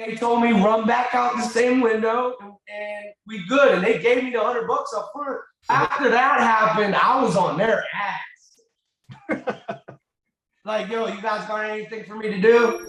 they told me run back out the same window and we good. And they gave me the $100 up front. After that happened, I was on their ass. Like, yo, you guys got anything for me to do?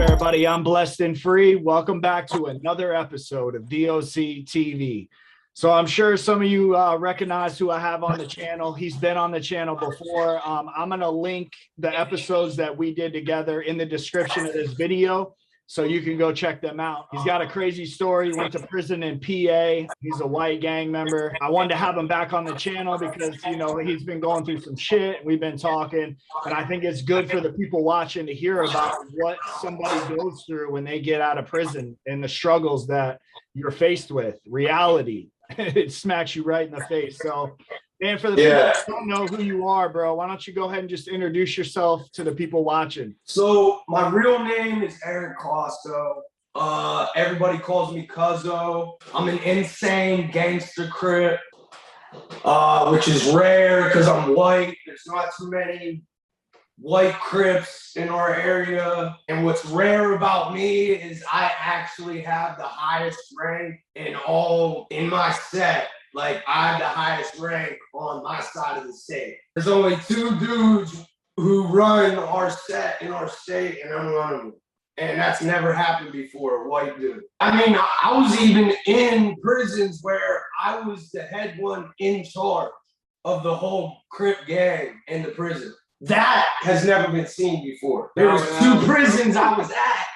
Everybody, I'm Blessed and Free. Welcome back to another episode of DOC TV. So I'm sure some of you recognize who I have on the channel. He's been on the channel before. I'm going to link the episodes that we did together in the description of this video, so you can go check them out. He's got a crazy story. He went to prison in PA. He's a white gang member. I wanted to have him back on the channel because, you know, he's been going through some shit. We've been talking, and I think it's good for the people watching to hear about what somebody goes through when they get out of prison and the struggles that you're faced with. Reality. It smacks you right in the face. So, man, for the people that don't know who you are, bro, why don't you go ahead and just introduce yourself to the people watching? So my real name is Aaron Costo. Everybody calls me Cuzzo. I'm an insane gangster Crip, which is rare because I'm white. There's not too many white Crips in our area. And what's rare about me is I actually have the highest rank in my set. Like, I have the highest rank on my side of the state. There's only two dudes who run our set in our state, and I'm one of them. And that's never happened before, a white dude. I mean, I was even in prisons where I was the head one in charge of the whole Crip gang in the prison. That has never been seen before. There was two prisons I was at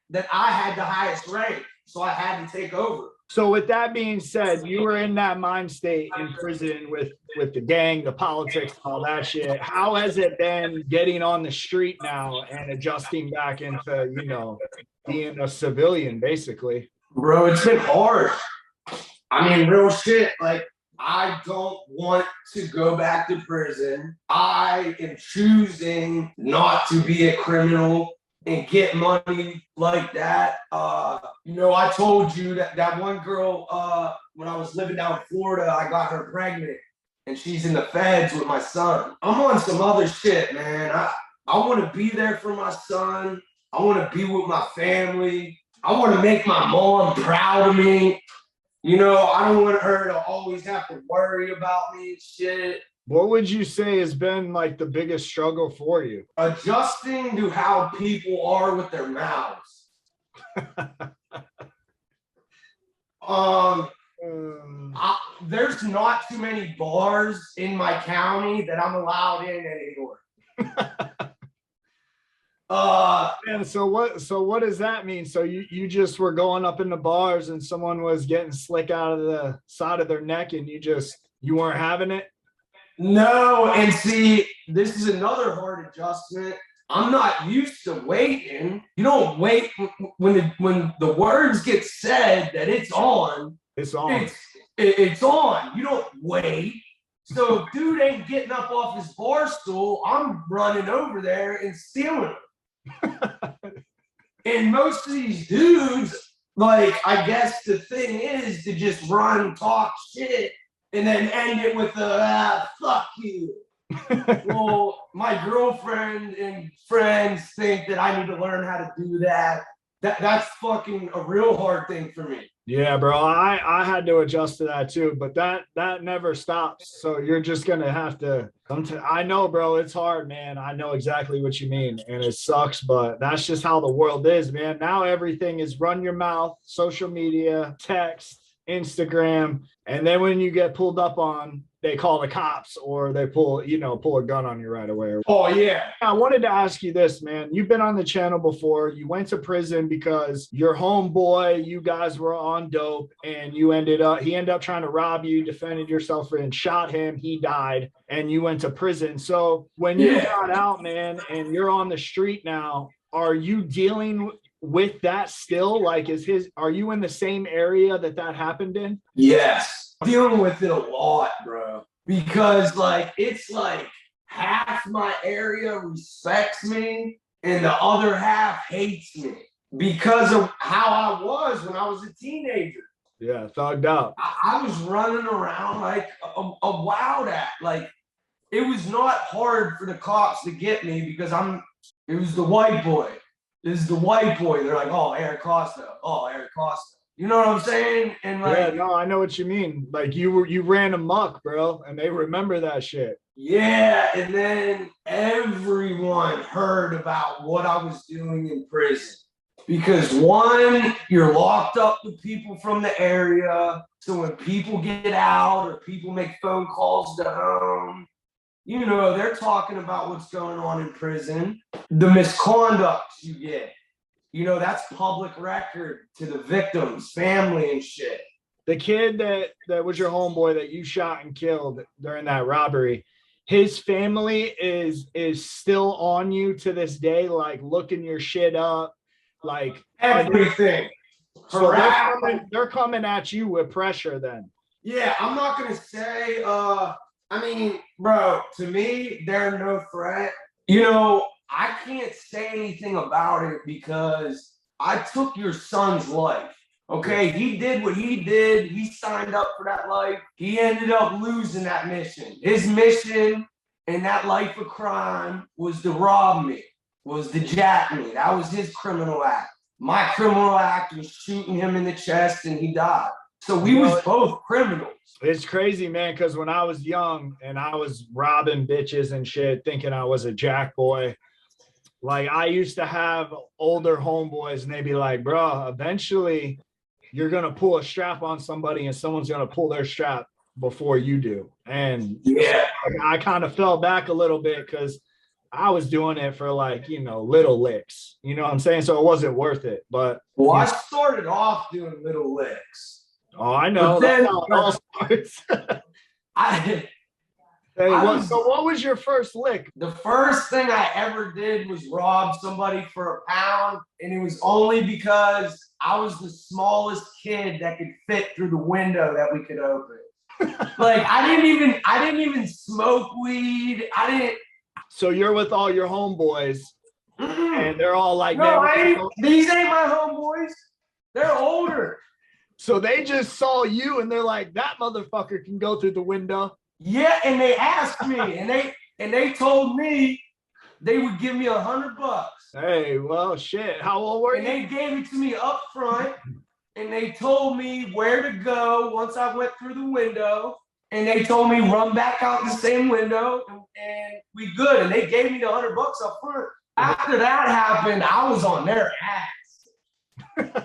that I had the highest rank, so I had to take over. So with that being said, you were in that mind state in prison with the gang, the politics, all that shit. How has it been getting on the street now and adjusting back into, you know, being a civilian, basically? Bro, it's been hard. I mean, real shit. Like, I don't want to go back to prison. I am choosing not to be a criminal and get money like that. You know, I told you that one girl, when I was living down in Florida, I got her pregnant and she's in the feds with my son. I'm on some other shit, man. I want to be there for my son. I want to be with my family. I want to make my mom proud of me. You know, I don't want her to always have to worry about me and shit. What would you say has been like the biggest struggle for you? Adjusting to how people are with their mouths. There's not too many bars in my county that I'm allowed in anymore. And so what does that mean? So you just were going up in the bars and someone was getting slick out of the side of their neck and you weren't having it? No, and see, this is another hard adjustment. I'm not used to waiting. You don't wait when the words get said that it's on. It's on. It's on. You don't wait. So if dude ain't getting up off his bar stool, I'm running over there and stealing him. And most of these dudes, like, I guess the thing is to just run, talk shit, and then end it with a fuck you. Well, my girlfriend and friends think that I need to learn how to do that. That's fucking a real hard thing for me. Yeah, bro. I had to adjust to that too, but that never stops. So you're just gonna have to come to. I know, bro. It's hard, man. I know exactly what you mean, and it sucks, but that's just how the world is, man. Now everything is run your mouth, social media, text, Instagram, and then when you get pulled up on, they call the cops or they pull a gun on you right away. Oh, yeah. I wanted to ask you this, man. You've been on the channel before. You went to prison because your homeboy, you guys were on dope, and he ended up trying to rob you, defended yourself, and shot him. He died, and you went to prison. So when you got out, man, and you're on the street now, are you dealing with that still? Like, are you in the same area that happened in? Yes. Dealing with it a lot, bro, because like it's like half my area respects me and the other half hates me. because of how I was when I was a teenager. Yeah, thugged up. I was running around like a wild act. Like, it was not hard for the cops to get me because it was the white boy. This is the white boy. They're like, oh, Eric Costa. Oh, Eric Costa. You know what I'm saying? And like, yeah, no, I know what you mean. Like you ran amok, bro, and they remember that shit. yeah, and then everyone heard about what I was doing in prison. Because one, you're locked up with people from the area. So when people get out or people make phone calls to home, you know, they're talking about what's going on in prison, the misconducts you get. You know, that's public record to the victims, family, and shit. The kid that was your homeboy that you shot and killed during that robbery, his family is still on you to this day, like looking your shit up, like everything. So they're coming at you with pressure then. Yeah, I'm not gonna say I mean, bro, to me, they're no threat. You know, I can't say anything about it because I took your son's life. Okay, he did what he did. He signed up for that life. He ended up losing that mission. His mission in that life of crime was to rob me, was to jack me. That was his criminal act. My criminal act was shooting him in the chest and he died. So we was both criminals. It's crazy, man, because when I was young and I was robbing bitches and shit, thinking I was a jack boy, like I used to have older homeboys and they'd be like, bro, eventually you're going to pull a strap on somebody and someone's going to pull their strap before you do. And yeah, I kind of fell back a little bit because I was doing it for like, you know, little licks, you know what I'm saying? So it wasn't worth it. But well, I started off doing little licks. Oh, I know. That's how it all starts. So what was your first lick? The first thing I ever did was rob somebody for £1, and it was only because I was the smallest kid that could fit through the window that we could open. Like I didn't even smoke weed. I didn't. So you're with all your homeboys, and they're all like, no, these ain't my homeboys. They're older. So they just saw you and they're like, that motherfucker can go through the window. Yeah, and they asked me, and they told me they would give me $100. Hey, well, shit. How old were you? And they gave it to me up front, and they told me where to go once I went through the window, and they told me run back out the same window, and we good. And they gave me the $100 up front. After that happened, I was on their ass.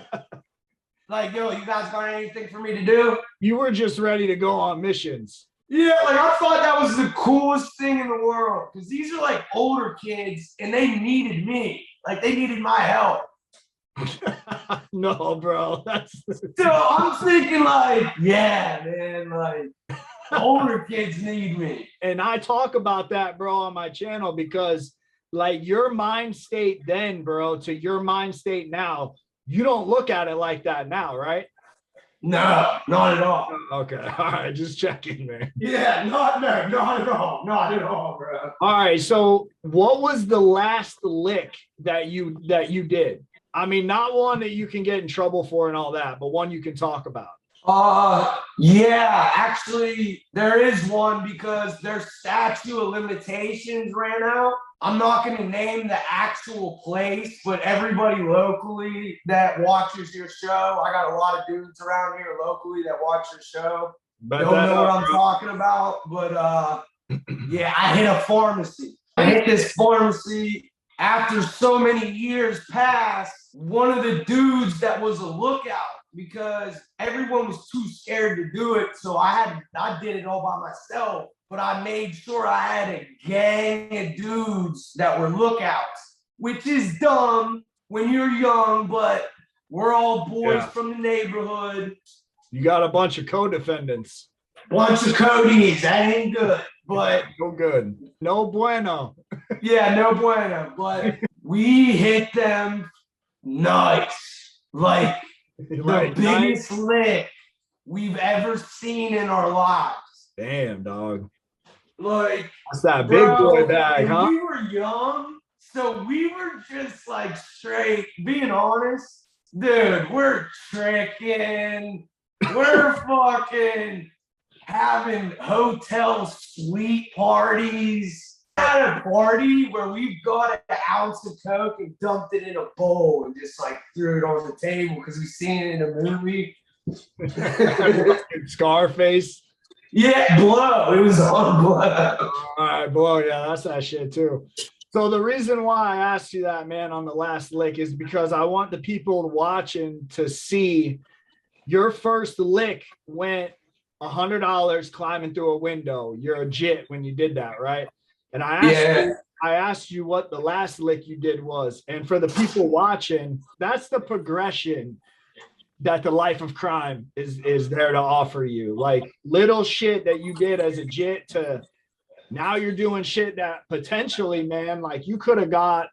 Like, yo, you guys got anything for me to do? You were just ready to go on missions. Yeah, like I thought that was the coolest thing in the world. Because these are like older kids and they needed me. Like they needed my help. No, bro. So I'm thinking like, yeah, man, like older kids need me. And I talk about that, bro, on my channel because like your mind state then, bro, to your mind state now, you don't look at it like that now, right? No, not at all. Okay, all right, just checking, man. Yeah, not at all, bro. All right, so what was the last lick that you did? I mean, not one that you can get in trouble for and all that, but one you can talk about. Yeah, actually, there is one because their statute of limitations ran out. I'm not going to name the actual place, but everybody locally that watches your show, I got a lot of dudes around here locally that watch your show. Don't know what I'm talking about, but yeah, I hit a pharmacy. I hit this pharmacy after so many years passed. One of the dudes that was a lookout, because everyone was too scared to do it, so I did it all by myself. But I made sure I had a gang of dudes that were lookouts, which is dumb when you're young, but we're all boys from the neighborhood. You got a bunch of co-defendants. Bunch of Codies. That ain't good, but no good. No bueno. Yeah, no bueno. But we hit them nice. Like the biggest lick we've ever seen in our lives. Damn, dog. Like that's that big boy bag, huh? When we were young, So we were just like straight, being honest, dude, we're tricking, we're fucking having hotel suite parties. At a party where we've got an ounce of coke and dumped it in a bowl and just like threw it on the table because we've seen it in a movie. Scarface. Yeah, Blow. It was on Blow. All right, Blow. Yeah, that's that shit too. So the reason why I asked you that, man, on the last lick is because I want the people watching to see your first lick went $100 climbing through a window. You're a jit when you did that, right? And I asked you what the last lick you did was. And for the people watching, that's the progression that the life of crime is there to offer you. Like little shit that you did as a jit to now you're doing shit that potentially, man, like you could have got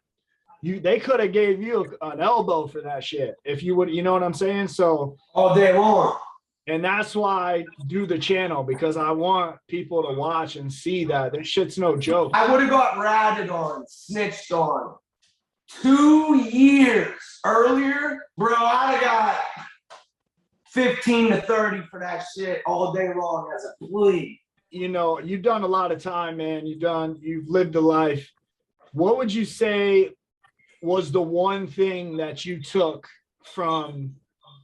they could have gave you an elbow for that shit if you would, you know what I'm saying? So all day long. And that's why I do the channel, because I want people to watch and see that this shit's no joke. I would have got ratted on, snitched on 2 years earlier, bro. I'd have got 15 to 30 for that shit all day long as a plea. You know, you've done a lot of time, man. You've lived a life. What would you say was the one thing that you took from,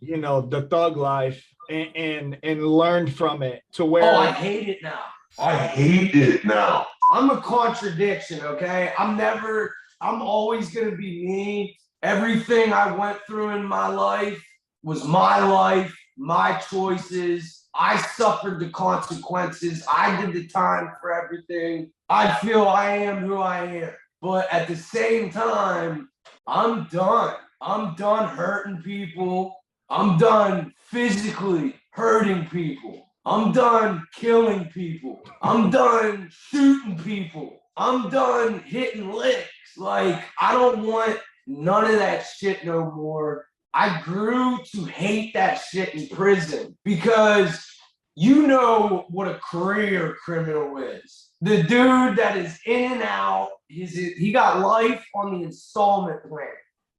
you know, the thug life and learned from it to where? Oh, I hate it now. I hate it now. I'm a contradiction, okay? I'm always gonna be me. Everything I went through in my life was my life, my choices. I suffered the consequences. I did the time for everything. I feel I am who I am. But at the same time, I'm done. I'm done hurting people. I'm done physically hurting people. I'm done killing people. I'm done shooting people. I'm done hitting licks. Like, I don't want none of that shit no more. I grew to hate that shit in prison because you know what a career criminal is. The dude that is in and out, he got life on the installment plan.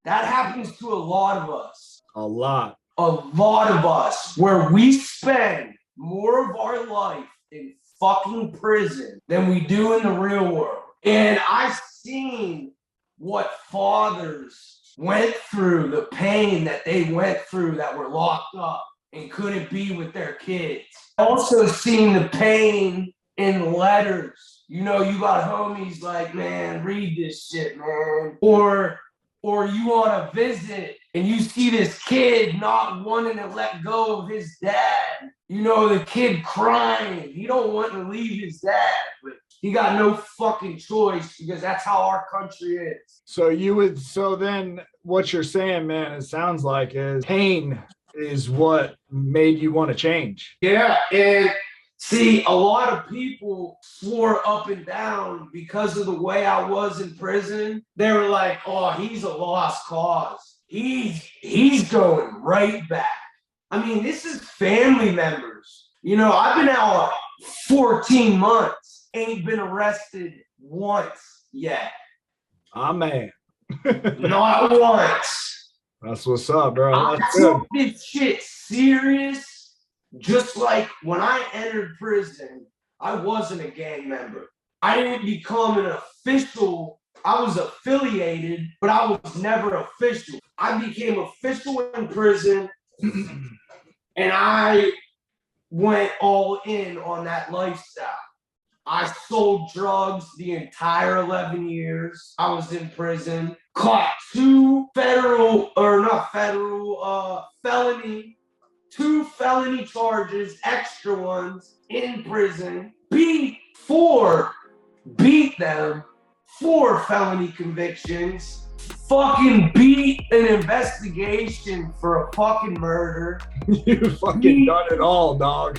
That happens to a lot of us. A lot of us, where we spend more of our life in fucking prison than we do in the real world. And I've seen what fathers went through, the pain that they went through that were locked up and couldn't be with their kids. Also seen the pain in letters. You know, you got homies like, man, read this shit, man. Or you on a visit and you see this kid not wanting to let go of his dad. You know, the kid crying. He don't want to leave his dad, but he got no fucking choice because that's how our country is. So then what you're saying, man, it sounds like is pain is what made you want to change. Yeah, and see, a lot of people swore up and down because of the way I was in prison. They were like, oh, he's a lost cause. He's going right back. I mean, this is family members. You know, I've been out 14 months, ain't been arrested once yet. Man. Not once. That's what's up, bro. I took this shit serious. Just like when I entered prison, I wasn't a gang member. I didn't become an official. I was affiliated, but I was never official. I became official in prison, and I went all in on that lifestyle. I sold drugs the entire 11 years I was in prison. Caught two felony charges, extra ones in prison. Beat them, 4 felony convictions. Fucking beat an investigation for a fucking murder. You fucking done it all, dog.